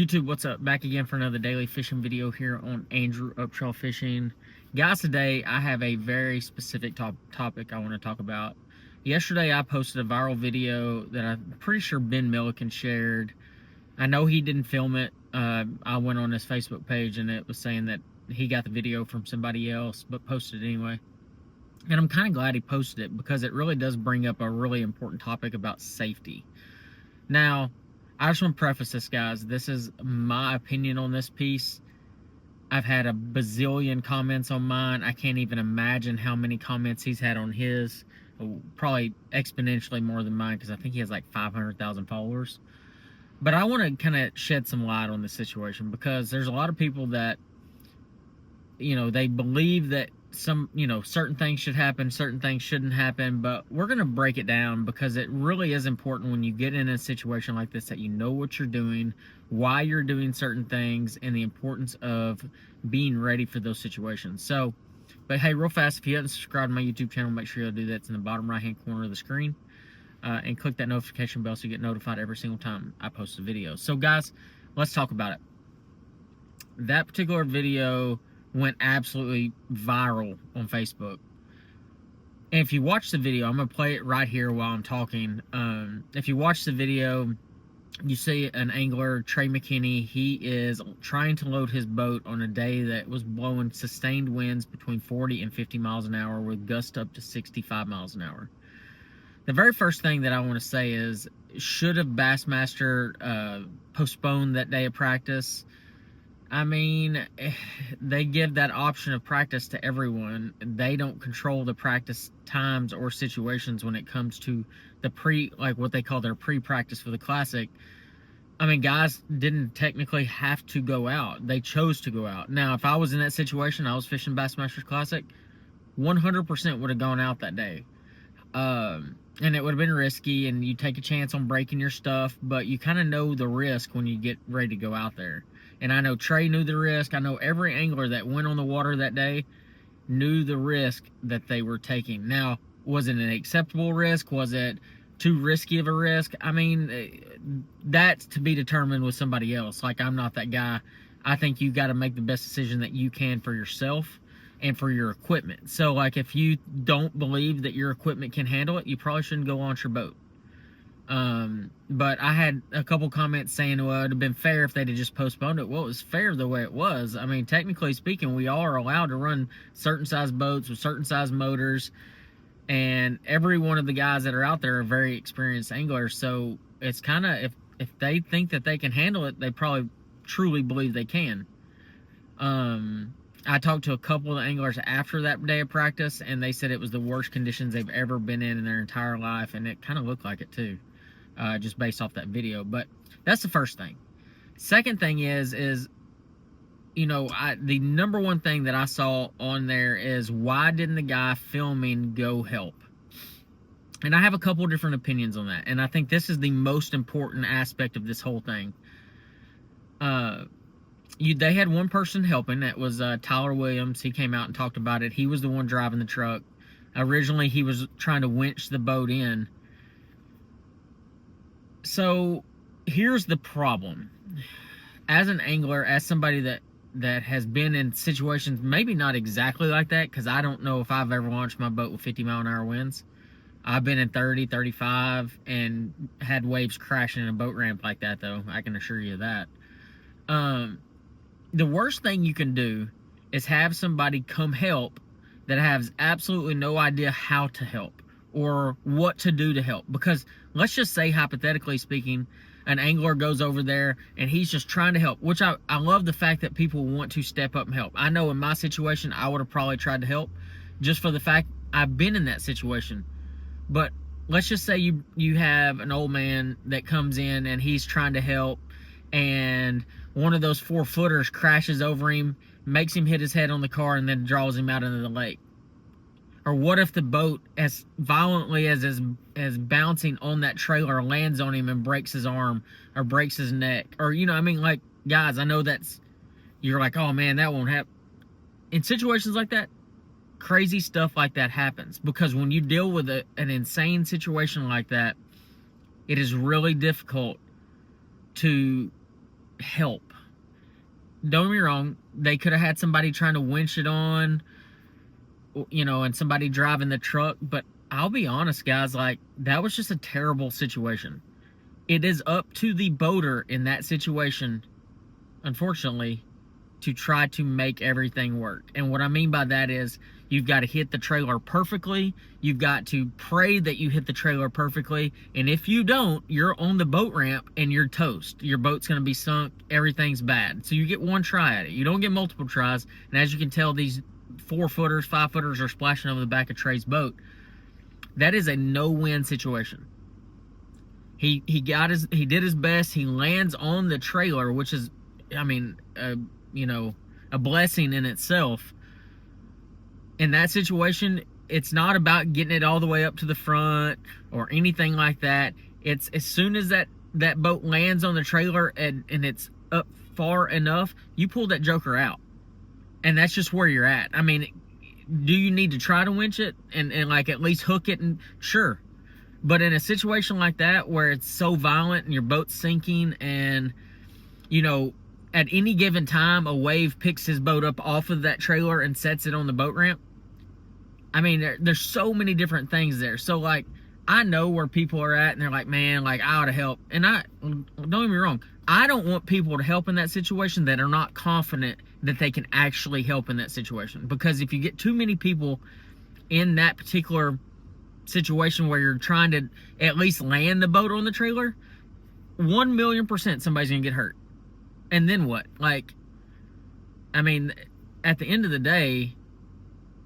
YouTube, what's up? Back again for another daily fishing video here on Andrew Upshaw Fishing. Guys, today I have a very specific topic I want to talk about. Yesterday I posted a viral video that I'm pretty sure Ben Milliken shared. I know he didn't film it. I went on his Facebook page and it was saying that he got the video from somebody else, but posted it anyway. And I'm kind of glad he posted it because it really does bring up a really important topic about safety. Now, I just want to preface this, guys. This is my opinion on this piece. I've had a bazillion comments on mine. I can't even imagine how many comments he's had on his. Probably exponentially more than mine because I think he has like 500,000 followers. But I want to kind of shed some light on this situation because there's a lot of people that, they believe that certain things should happen, certain things shouldn't happen, but we're going to break it down because it really is important when you get in a situation like this that you know what you're doing, why you're doing certain things, and the importance of being ready for those situations. So, but hey, real fast, if you haven't subscribed to my YouTube channel, make sure you'll do that. It's in the bottom right hand corner of the screen, and click that notification bell so you get notified every single time I post a video. So guys, let's talk about it. That particular video went absolutely viral on Facebook. And if you watch the video, I'm going to play it right here while I'm talking. If you watch the video, you see an angler, Trey McKinney. He is trying to load his boat on a day that was blowing sustained winds between 40 and 50 miles an hour with gusts up to 65 miles an hour. The very first thing that I want to say is, should have Bassmaster postponed that day of practice? I mean, they give that option of practice to everyone. They don't control the practice times or situations when it comes to the what they call their pre-practice for the Classic. I mean, guys didn't technically have to go out. They chose to go out. Now, if I was in that situation, I was fishing Bassmaster Classic, 100% would have gone out that day. And it would have been risky, and you take a chance on breaking your stuff, but you kind of know the risk when you get ready to go out there. And I know Trey knew the risk. I know every angler that went on the water that day knew the risk that they were taking. Now, was it an acceptable risk? Was it too risky of a risk? I mean, that's to be determined with somebody else. Like, I'm not that guy. I think you got to make the best decision that you can for yourself and for your equipment. So, like, if you don't believe that your equipment can handle it, you probably shouldn't go launch your boat. But I had a couple comments saying, well, it would have been fair if they'd have just postponed it. Well, it was fair the way it was. I mean, technically speaking, we all are allowed to run certain size boats with certain size motors, and every one of the guys that are out there are very experienced anglers. So it's kind of, if they think that they can handle it, they probably truly believe they can. I talked to a couple of anglers after that day of practice, and they said it was the worst conditions they've ever been in their entire life, and it kind of looked like it too. Just based off that video. But that's the first thing. Second thing is the number one thing that I saw on there is, why didn't the guy filming go help? And I have a couple different opinions on that, and I think this is the most important aspect of this whole thing. They had one person helping. That was Tyler Williams. He came out and talked about it. He was the one driving the truck. Originally, he was trying to winch the boat in. So here's the problem. As an angler, as somebody that has been in situations maybe not exactly like that, because I don't know if I've ever launched my boat with 50 mile an hour winds. I've been in 30, 35 and had waves crashing in a boat ramp like that, though. I can assure you that. The worst thing you can do is have somebody come help that has absolutely no idea how to help or what to do to help. Because let's just say, hypothetically speaking, an angler goes over there and he's just trying to help, which I love the fact that people want to step up and help. I know in my situation, I would have probably tried to help just for the fact I've been in that situation. But let's just say you have an old man that comes in and he's trying to help, and one of those 4-footers crashes over him, makes him hit his head on the car, and then draws him out into the lake. Or what if the boat, as violently as bouncing on that trailer, lands on him and breaks his arm or breaks his neck? Or, like, guys, I know you're like, oh man, that won't happen. In situations like that, crazy stuff like that happens. Because when you deal with an insane situation like that, it is really difficult to help. Don't get me wrong, they could have had somebody trying to winch it on, and somebody driving the truck, but I'll be honest, guys, like, that was just a terrible situation. It is up to the boater in that situation, unfortunately, to try to make everything work. And what I mean by that is you've got to hit the trailer perfectly. You've got to pray that you hit the trailer perfectly. And if you don't, you're on the boat ramp and you're toast. Your boat's going to be sunk. Everything's bad. So you get one try at it. You don't get multiple tries. And as you can tell, these 4-footers, 5-footers are splashing over the back of Trey's boat. That is a no-win situation. He did his best. He lands on the trailer, which is, I mean, a blessing in itself. In that situation, it's not about getting it all the way up to the front or anything like that. It's as soon as that boat lands on the trailer and it's up far enough, you pull that joker out. And that's just where you're at. I mean, do you need to try to winch it and like at least hook it? And sure. But in a situation like that where it's so violent and your boat's sinking and, at any given time, a wave picks his boat up off of that trailer and sets it on the boat ramp. I mean, there's so many different things there. So, like, I know where people are at, and they're like, man, like, I ought to help. And don't get me wrong, I don't want people to help in that situation that are not confident that they can actually help in that situation. Because if you get too many people in that particular situation where you're trying to at least land the boat on the trailer, 1,000,000% somebody's gonna get hurt. And then what? Like, I mean, at the end of the day,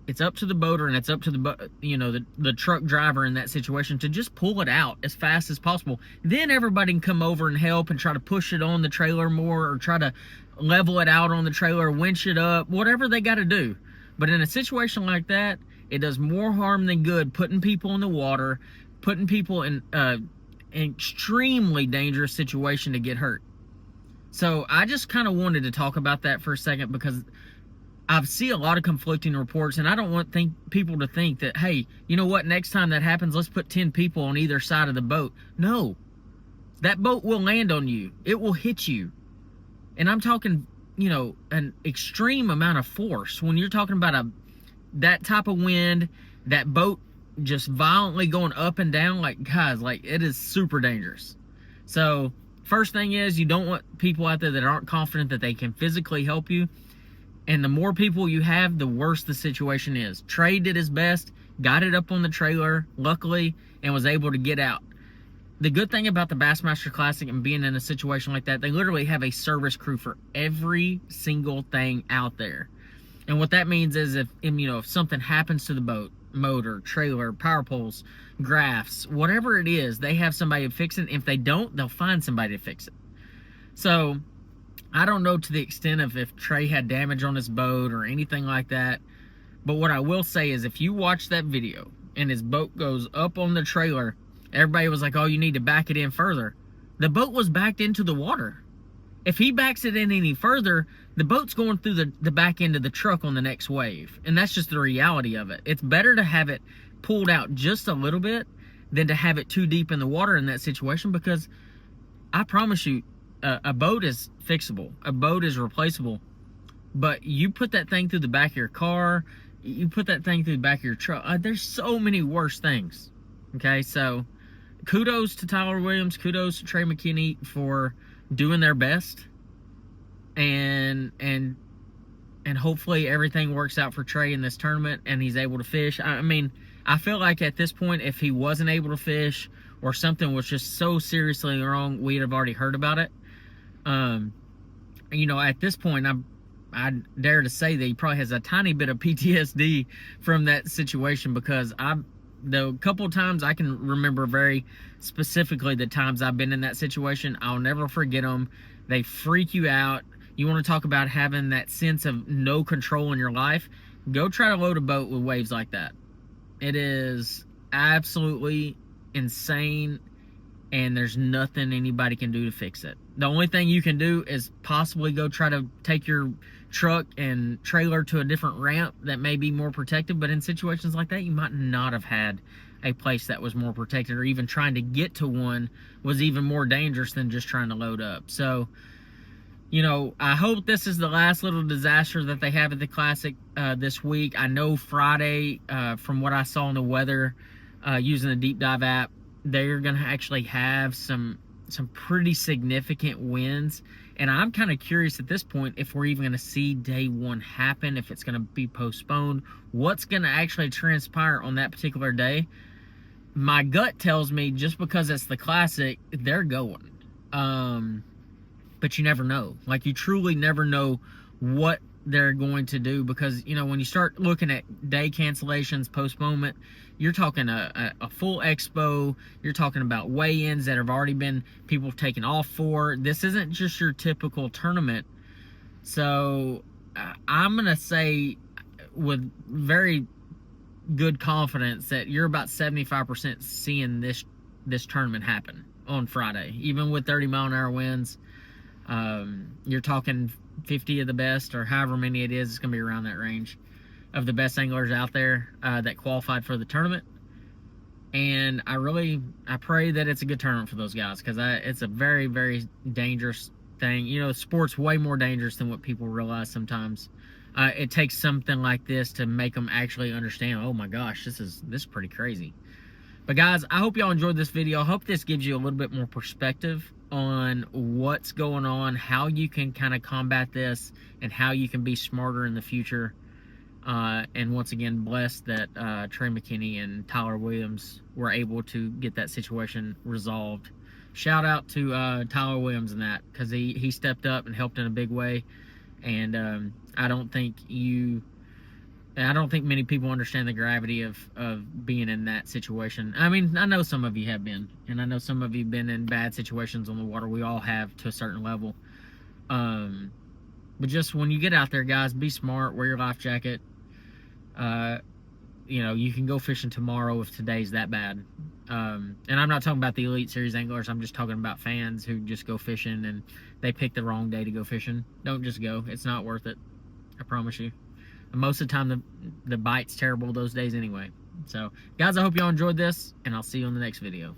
it's up to the boater and it's up to the truck driver in that situation to just pull it out as fast as possible. Then everybody can come over and help and try to push it on the trailer more, or try to level it out on the trailer, winch it up, whatever they got to do. But in a situation like that, it does more harm than good, putting people in the water, putting people in an extremely dangerous situation to get hurt. So I just kind of wanted to talk about that for a second, because I see a lot of conflicting reports, and I don't want people to think that, hey, you know what, next time that happens, let's put 10 people on either side of the boat. No. That boat will land on you. It will hit you. And I'm talking, an extreme amount of force. When you're talking about that type of wind, that boat just violently going up and down, like, guys, like, it is super dangerous. So first thing is, you don't want people out there that aren't confident that they can physically help you. And the more people you have, the worse the situation is. Trey did his best, got it up on the trailer, luckily, and was able to get out. The good thing about the Bassmaster Classic and being in a situation like that, they literally have a service crew for every single thing out there. And what that means is if something happens to the boat, motor, trailer, power poles, graphs, whatever it is, they have somebody to fix it. If they don't, they'll find somebody to fix it. So I don't know to the extent of if Trey had damage on his boat or anything like that. But what I will say is, if you watch that video and his boat goes up on the trailer, everybody was like, oh, you need to back it in further. The boat was backed into the water. If he backs it in any further, the boat's going through the back end of the truck on the next wave. And that's just the reality of it. It's better to have it pulled out just a little bit than to have it too deep in the water in that situation, because I promise you, a boat is fixable. A boat is replaceable. But you put that thing through the back of your car, you put that thing through the back of your truck, there's so many worse things. Okay, so kudos to Tyler Williams, kudos to Trey McKinney for doing their best, and hopefully everything works out for Trey in this tournament and he's able to fish. I mean, I feel like at this point, if he wasn't able to fish or something was just so seriously wrong, we'd have already heard about it. At this point, I dare to say that he probably has a tiny bit of PTSD from that situation, because the couple of times I can remember very specifically the times I've been in that situation, I'll never forget them. They freak you out. You want to talk about having that sense of no control in your life? Go try to load a boat with waves like that. It is absolutely insane, and there's nothing anybody can do to fix it. The only thing you can do is possibly go try to take your truck and trailer to a different ramp that may be more protected, but in situations like that, you might not have had a place that was more protected, or even trying to get to one was even more dangerous than just trying to load up. So you know, I hope this is the last little disaster that they have at the Classic this week. I know Friday, from what I saw in the weather, using the Deep Dive app, they're going to actually have some pretty significant winds. And I'm kind of curious at this point if we're even going to see day one happen, if it's going to be postponed, what's going to actually transpire on that particular day. My gut tells me just because it's the Classic, they're going. But you never know. Like, you truly never know what they're going to do, because, you know, when you start looking at day cancellations, postponement, you're talking a full expo. You're talking about weigh-ins that have already been people taken off for. This isn't just your typical tournament. So I'm going to say with very good confidence that you're about 75% seeing this tournament happen on Friday, even with 30-mile-an-hour winds. You're talking 50 of the best, or however many it is. It's going to be around that range of the best anglers out there that qualified for the tournament. And I pray that it's a good tournament for those guys, because it's a very, very dangerous thing. You know, sport's way more dangerous than what people realize sometimes. It takes something like this to make them actually understand, oh my gosh, this is pretty crazy. But guys, I hope y'all enjoyed this video. I hope this gives you a little bit more perspective on what's going on, how you can kind of combat this, and how you can be smarter in the future. And once again, blessed that Trey McKinney and Tyler Williams were able to get that situation resolved. Shout out to Tyler Williams in that, because he stepped up and helped in a big way. And I don't think many people understand the gravity of being in that situation. I mean, I know some of you have been, and I know some of you have been in bad situations on the water. We all have, to a certain level. But just when you get out there, guys, be smart, wear your life jacket. You know, you can go fishing tomorrow if today's that bad. And I'm not talking about the Elite Series anglers. I'm just talking about fans who just go fishing and they pick the wrong day to go fishing. Don't just go. It's not worth it. I promise you. Most of the time, the bite's terrible those days anyway. So, guys, I hope y'all enjoyed this, and I'll see you on the next video.